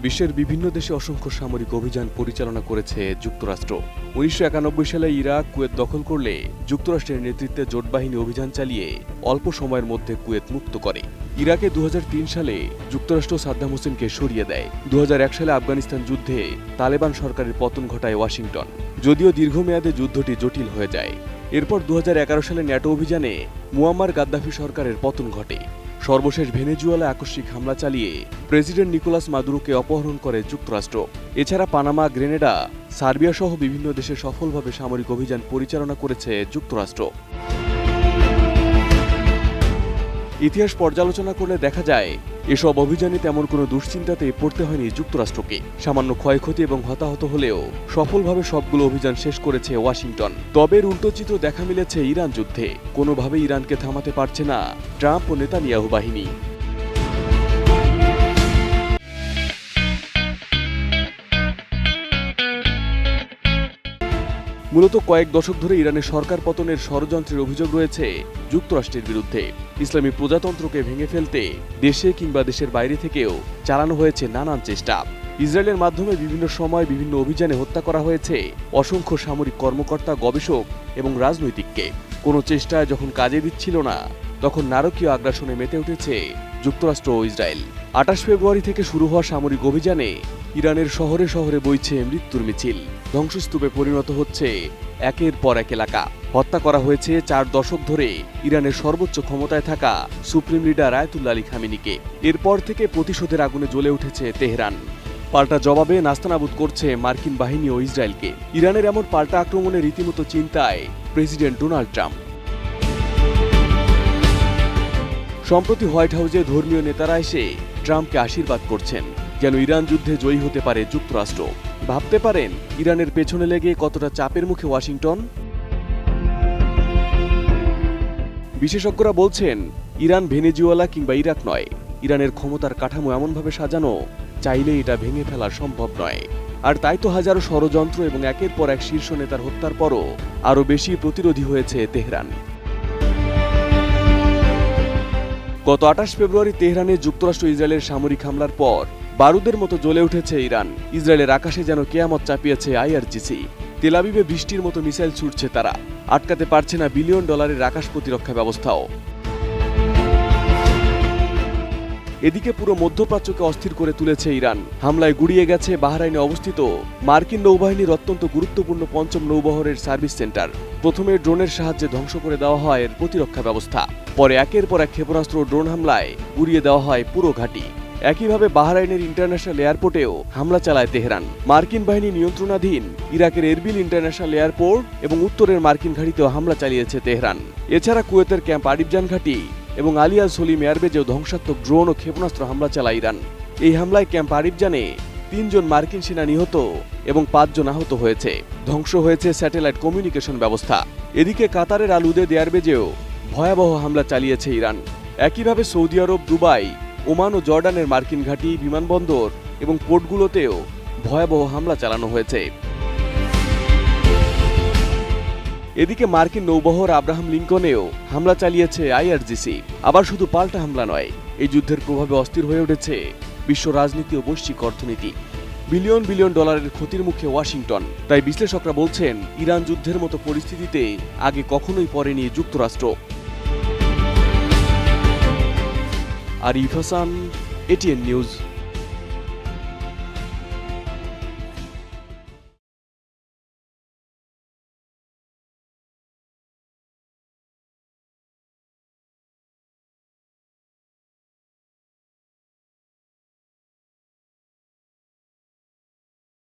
বিশ্বের বিভিন্ন দেশে অসংখ্য সামরিক অভিযান পরিচালনা করেছে যুক্তরাষ্ট্র। ১৯৯১ সালে ইরাক কুয়েত দখল করলে যুক্তরাষ্ট্রের নেতৃত্বে জোট বাহিনী অভিযান চালিয়ে অল্প সময়ের মধ্যে কুয়েত মুক্ত করে। ইরাকে ২০০৩ সালে যুক্তরাষ্ট্র সাদ্দাম হোসেনকে সরিয়ে দেয়। ২০০১ সালে আফগানিস্তান যুদ্ধে তালেবান সরকারের পতন ঘটায় ওয়াশিংটন, যদিও দীর্ঘমেয়াদে যুদ্ধটি জটিল হয়ে যায়। এরপর ২০১১ সালে ন্যাটো অভিযানে মুয়াম্মার গাদ্দাফি সরকারের পতন ঘটে। সর্বশেষ ভেনেজুয়েলায় আকস্মিক হামলা চালিয়ে প্রেসিডেন্ট নিকোলাস মাদুরোকে অপহরণ করে যুক্তরাষ্ট্র। এছাড়া পানামা, গ্রেনেডা, সার্বিয়া সহ বিভিন্ন দেশে সফলভাবে সামরিক অভিযান পরিচালনা করেছে যুক্তরাষ্ট্র। ইতিহাস পর্যালোচনা করলে দেখা যায় এসব অভিযানে তেমন কোনো দুশ্চিন্তাতে পড়তে হয়নি যুক্তরাষ্ট্রকে। সামান্য ক্ষয়ক্ষতি এবং হতাহত হলেও সফলভাবে সবগুলো অভিযান শেষ করেছে ওয়াশিংটন। তবে উল্টো চিত্র দেখা মিলেছে ইরান যুদ্ধে। কোনোভাবেই ইরানকে থামাতে পারছে না ট্রাম্প ও নেতানিয়াহু বাহিনী। মূলত কয়েক দশক ধরে ইরানের সরকার পতনের ষড়যন্ত্রের অভিযোগ রয়েছে যুক্তরাষ্ট্রের বিরুদ্ধে। ইসলামী প্রজাতন্ত্রকে ভেঙে ফেলতে দেশে কিংবা দেশের বাইরে থেকেও চালানো হয়েছে নানান চেষ্টা। ইসরায়েলের মাধ্যমে বিভিন্ন সময় বিভিন্ন অভিযানে হত্যা করা হয়েছে অসংখ্য সামরিক কর্মকর্তা, গবেষক এবং রাজনৈতিককে। কোনো চেষ্টায় যখন কাজে দিচ্ছিল না, তখন নারকীয় আগ্রাসনে মেতে উঠেছে যুক্তরাষ্ট্র ও ইসরায়েল। ২৮ ফেব্রুয়ারি থেকে শুরু হওয়া সামরিক অভিযানে ইরানের শহরে শহরে বইছে মৃত্যুর মিছিল। ধ্বংসস্তূপে পরিণত হচ্ছে একের পর এক এলাকা। হত্যা করা হয়েছে ৪ দশক ধরে ইরানের সর্বোচ্চ ক্ষমতায় থাকা সুপ্রিম লিডার আয়াতুল্লাহ আলী খামেনিকে। এরপর থেকে প্রতিশোধের আগুনে জ্বলে উঠেছে তেহরান। পাল্টা জবাবে নাস্তানাবুদ করছে মার্কিন বাহিনী ও ইসরায়েলকে। ইরানের এমন পাল্টা আক্রমণে রীতিমতো চিন্তায় প্রেসিডেন্ট ডোনাল্ড ট্রাম্প। সম্প্রতি হোয়াইট হাউসে ধর্মীয় নেতারা এসে ট্রাম্পকে আশীর্বাদ করছেন, যেন ইরান যুদ্ধে জয়ী হতে পারে যুক্তরাষ্ট্র। ভাবতে পারেন ইরানের পেছনে লেগে কতটা চাপের মুখে ওয়াশিংটন। বিশেষজ্ঞরা বলছেন, ইরান ভেনেজুয়েলা কিংবা ইরাক নয়। ইরানের ক্ষমতার কাঠামো এমনভাবে সাজানো, চাইলে এটা ভেঙে ফেলা সম্ভব নয়। আর তাই তো হাজারো ষড়যন্ত্র এবং একের পর এক শীর্ষ নেতার হত্যার পরও আরও বেশি প্রতিরোধী হয়েছে তেহরান। গত ২৮ ফেব্রুয়ারি তেহরানে যুক্তরাষ্ট্র ইসরায়েলের সামরিক হামলার পর বারুদের মতো জ্বলে উঠেছে ইরান। ইসরায়েলের আকাশে যেন কেয়ামত চাপিয়েছে আইআরজিসি। তেল আবিবে বৃষ্টির মতো মিসাইল ছুটছে তারা। আটকাতে পারছে না বিলিয়ন ডলারের আকাশ প্রতিরক্ষা ব্যবস্থাও। এদিকে পুরো মধ্যপ্রাচ্যকে অস্থির করে তুলেছে ইরান। হামলায় গুড়িয়ে গেছে বাহরাইনে অবস্থিত মার্কিন নৌবাহিনীর অত্যন্ত গুরুত্বপূর্ণ ৫ম নৌবহরের সার্ভিস সেন্টার। প্রথমে ড্রোনের সাহায্যে ধ্বংস করে দেওয়া হয় এর প্রতিরক্ষা ব্যবস্থা। পরে একের পর এক ক্ষেপণাস্ত্র ও ড্রোন হামলায় গুড়িয়ে দেওয়া হয় পুরো ঘাঁটি। একইভাবে বাহরাইনের ইন্টারন্যাশনাল এয়ারপোর্টেও হামলা চালায় তেহরান। মার্কিন বাহিনী নিয়ন্ত্রণাধীন ইরাকের এরবিল ইন্টারন্যাশনাল এয়ারপোর্ট এবং উত্তরের মার্কিন ঘাঁটিতেও হামলা চালিয়েছে তেহরান। এছাড়া কুয়েতের ক্যাম্প আরিফজান ঘাঁটি এবং আলী আল সলিম এয়ারবেজেও ধ্বংসাত্মক ড্রোন ও ক্ষেপণাস্ত্র হামলা চালায় ইরান। এই হামলায় ক্যাম্প আরিফজানে ৩ জন মার্কিন সেনা নিহত এবং ৫ জন আহত হয়েছে। ধ্বংস হয়েছে স্যাটেলাইট কমিউনিকেশন ব্যবস্থা। এদিকে কাতারের আল উদেদ এয়ারবেজেও ভয়াবহ হামলা চালিয়েছে ইরান। একইভাবে সৌদি আরব, দুবাই, ওমান ও জর্ডানের মার্কিন ঘাঁটি, বিমানবন্দর এবং পোর্টগুলোতেও ভয়াবহ হামলা চালানো হয়েছে। এদিকে মার্কিন নৌবহর আব্রাহাম লিঙ্কনেও হামলা চালিয়েছে আইআরজিসি। আবার শুধু পাল্টা হামলা নয়, এই যুদ্ধের প্রভাবে অস্থির হয়ে উঠেছে বিশ্ব রাজনীতি ও বৈশ্বিক অর্থনীতি। বিলিয়ন বিলিয়ন ডলারের ক্ষতির মুখে ওয়াশিংটন। তাই বিশ্লেষকরা বলছেন, ইরান যুদ্ধের মতো পরিস্থিতিতে আগে কখনোই পড়েনি যুক্তরাষ্ট্র। Arif Hasan, ATN news.